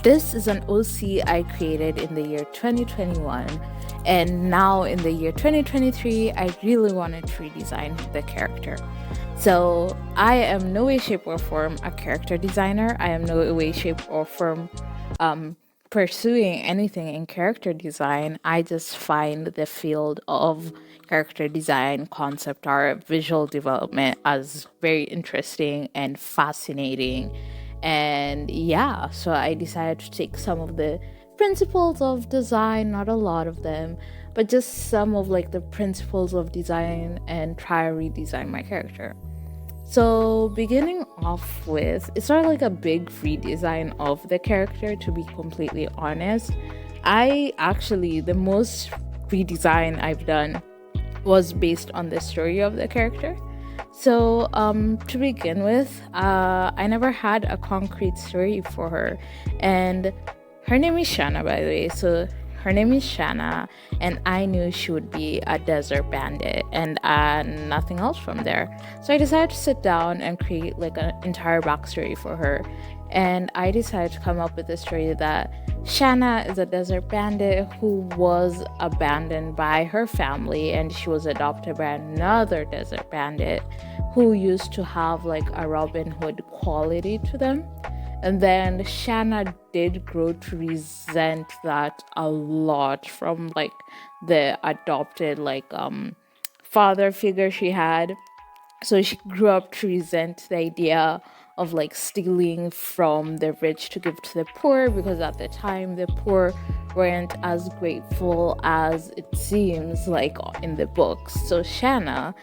This is an OC I created in the year 2021, and now in the year 2023, I really wanted to redesign the character. So I am no way, shape, or form a character designer. I am no way, shape, or form pursuing anything in character design. I just find the field of character design, concept art, visual development as very interesting and fascinating. And yeah, so I decided to take some of the principles of design, not a lot of them, but just some of like the principles of design and try to redesign my character. So, beginning off with, it's not like a big redesign of the character, to be completely honest. The most redesign I've done was based on the story of the character. So, to begin with, I never had a concrete story for her. And her name is Shanna, by the way. So, her name is Shanna, and I knew she would be a desert bandit and nothing else from there. So I decided to sit down and create like an entire backstory for her. And I decided to come up with a story that Shanna is a desert bandit who was abandoned by her family, and she was adopted by another desert bandit who used to have like a Robin Hood quality to them. And then Shanna did grow to resent that a lot from like the adopted father figure she had. So she grew up to resent the idea of like stealing from the rich to give to the poor, because at the time the poor weren't as grateful as it seems like in the books. So Shanna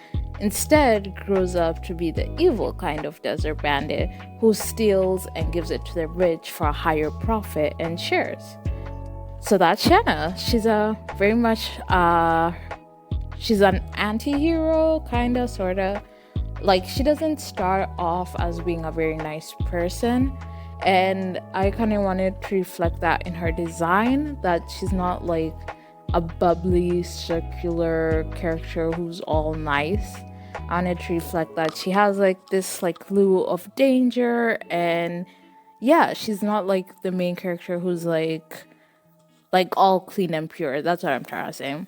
instead grows up to be the evil kind of desert bandit who steals and gives it to the rich for a higher profit and shares. So that's Shanna. She's a very much she's an anti-hero, kinda, sorta. Like, she doesn't start off as being a very nice person, and I kind of wanted to reflect that in her design, that she's not like a bubbly circular character who's all nice. I wanted to reflect that she has like this like clue of danger, and yeah, she's not like the main character who's like all clean and pure. That's what I'm trying to say.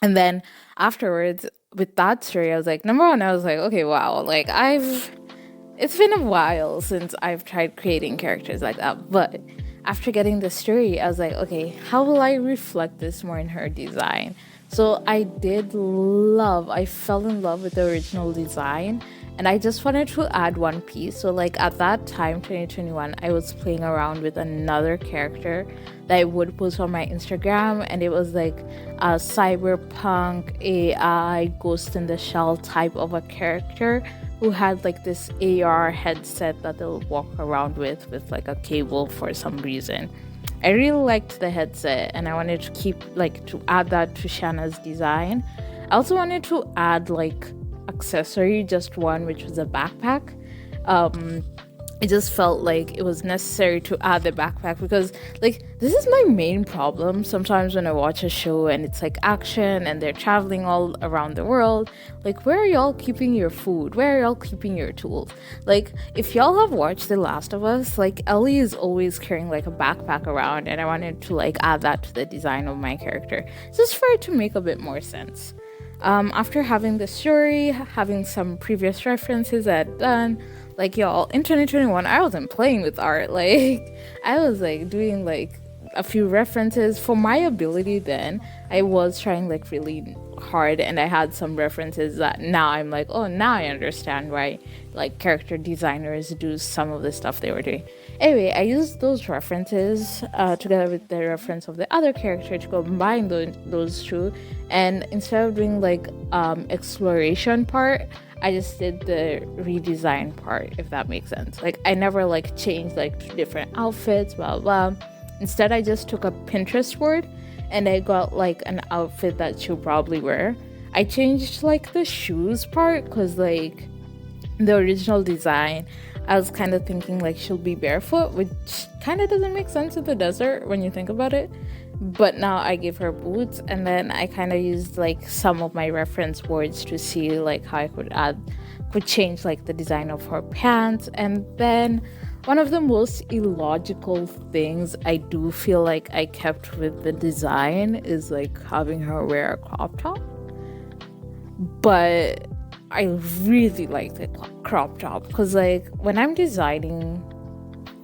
And then afterwards, with that story, I was like, number one, I was like, okay, wow, like it's been a while since I've tried creating characters like that. But after getting the story, I was like, okay, how will I reflect this more in her design? So I fell in love with the original design, and I just wanted to add one piece. So like at that time, 2021, I was playing around with another character that I would post on my Instagram, and it was like a cyberpunk AI Ghost in the Shell type of a character who had like this AR headset that they'll walk around with like a cable for some reason. I really liked the headset, and I wanted to add that to Shanna's design. I also wanted to add like accessory, just one, which was a backpack. It just felt like it was necessary to add the backpack, because like this is my main problem sometimes when I watch a show and it's like action and they're traveling all around the world. Like, where are y'all keeping your food? Where are y'all keeping your tools? Like, if y'all have watched The Last of Us, like Ellie is always carrying like a backpack around, and I wanted to like add that to the design of my character just for it to make a bit more sense. After having the story, having some previous references I had done, like, y'all, in 2021, I wasn't playing with art. Like, I was like doing like a few references for my ability then. I was trying like really hard, and I had some references that now I'm like, oh, now I understand why like character designers do some of the stuff they were doing. Anyway, I used those references together with the reference of the other character to combine those two, and instead of doing like exploration part, I just did the redesign part, if that makes sense. Like, I never like changed like to different outfits, blah blah. Instead, I just took a Pinterest board and I got like an outfit that she'll probably wear. I changed like the shoes part, because like the original design, I was kind of thinking like she'll be barefoot, which kind of doesn't make sense in the desert when you think about it. But now I gave her boots, and then I kind of used like some of my reference boards to see like how I could change like the design of her pants. And then one of the most illogical things I do feel like I kept with the design is like having her wear a crop top. But I really like the crop top because, like, when I'm designing,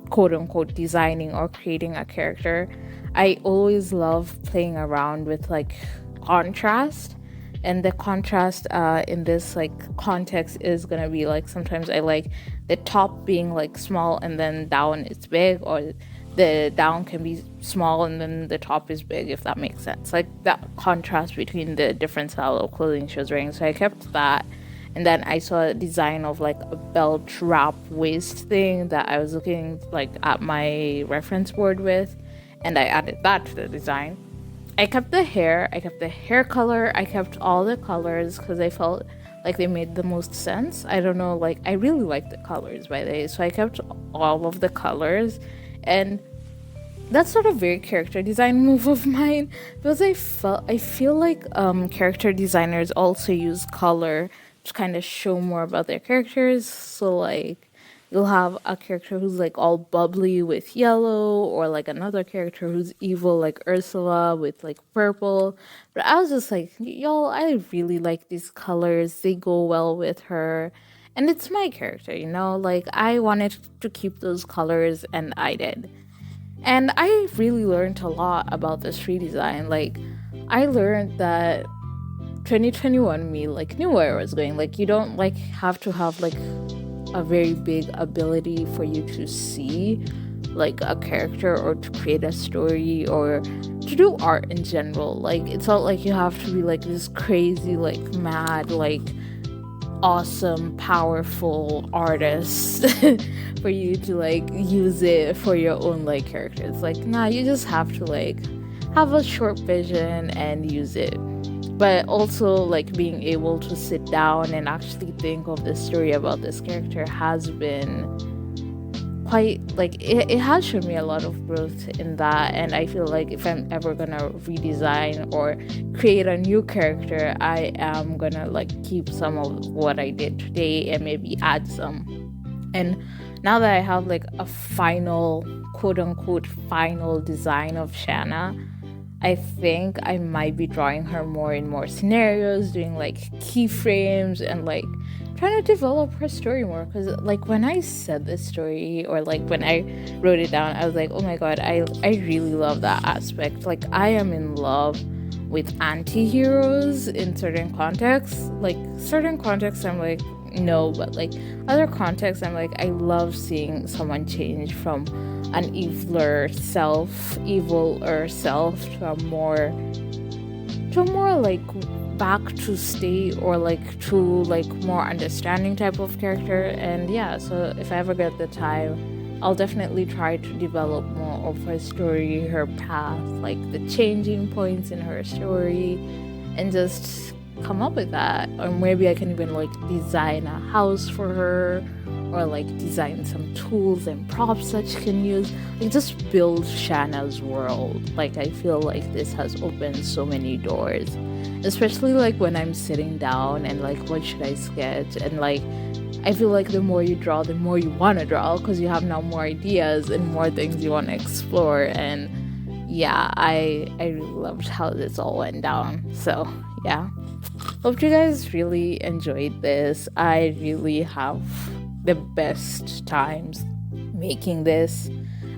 quote unquote, designing or creating a character, I always love playing around with like contrast. And the contrast in this like context is gonna be like, sometimes I like the top being like small and then down it's big, or the down can be small and then the top is big, if that makes sense. Like that contrast between the different style of clothing she was wearing. So I kept that. And then I saw a design of like a belt wrap waist thing that I was looking like at my reference board with, and I added that to the design. I kept the hair, I kept the hair color, I kept all the colors because I felt like they made the most sense. I don't know, like I really like the colors, by the way, so I kept all of the colors. And that's not a very character design move of mine, because I feel like character designers also use color to kind of show more about their characters. So like you'll have a character who's like all bubbly with yellow, or like another character who's evil like Ursula with like purple. But I was just like, y'all, I really like these colors, they go well with her. And it's my character, you know, like I wanted to keep those colors and I did. And I really learned a lot about this redesign. Like, I learned that 2021 me like knew where I was going. Like, you don't like have to have like a very big ability for you to see like a character or to create a story or to do art in general. Like, it's not like you have to be like this crazy, like mad, like awesome, powerful artist for you to like use it for your own like characters. Like, nah, you just have to like have a short vision and use it. But also like being able to sit down and actually think of the story about this character has been quite like it has shown me a lot of growth in that. And I feel like if I'm ever gonna redesign or create a new character, I am gonna like keep some of what I did today and maybe add some. And now that I have like a final, quote unquote, final design of Shanna, I think I might be drawing her more in more scenarios, doing like keyframes and like trying to develop her story more. Because like when I said this story, or like when I wrote it down, I was like, oh my god, I really love that aspect. Like, I am in love with anti-heroes in certain contexts. Like certain contexts I'm like, no, but like other contexts I'm like, I love seeing someone change from an eviler self to a more like back to state, or like to like more understanding type of character. And yeah, so if I ever get the time, I'll definitely try to develop more of her story, her path, like the changing points in her story, and just come up with that. Or maybe I can even like design a house for her, or like design some tools and props that she can use. Like, just build Shanna's world. Like, I feel like this has opened so many doors, especially like when I'm sitting down and like, what should I sketch? And like, I feel like the more you draw, the more you want to draw, because you have now more ideas and more things you want to explore. And yeah, I really loved how this all went down. So yeah, hope you guys really enjoyed this. I really have the best times making this.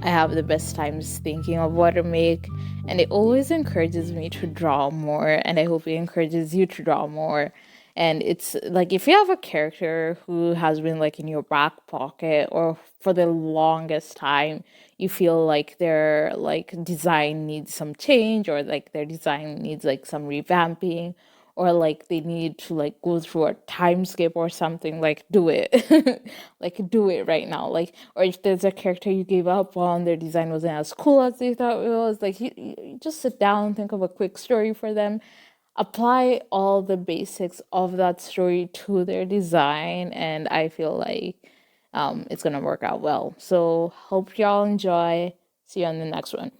I have the best times thinking of what to make, and it always encourages me to draw more, and I hope it encourages you to draw more. And it's like, if you have a character who has been like in your back pocket, or for the longest time you feel like their like design needs some change, or like their design needs like some revamping, or like they need to like go through a time skip or something, like do it. Like, do it right now. Like, or if there's a character you gave up on, their design wasn't as cool as they thought it was, like you just sit down, think of a quick story for them, apply all the basics of that story to their design, and I feel like it's gonna work out well. So hope y'all enjoy. See you on the next one.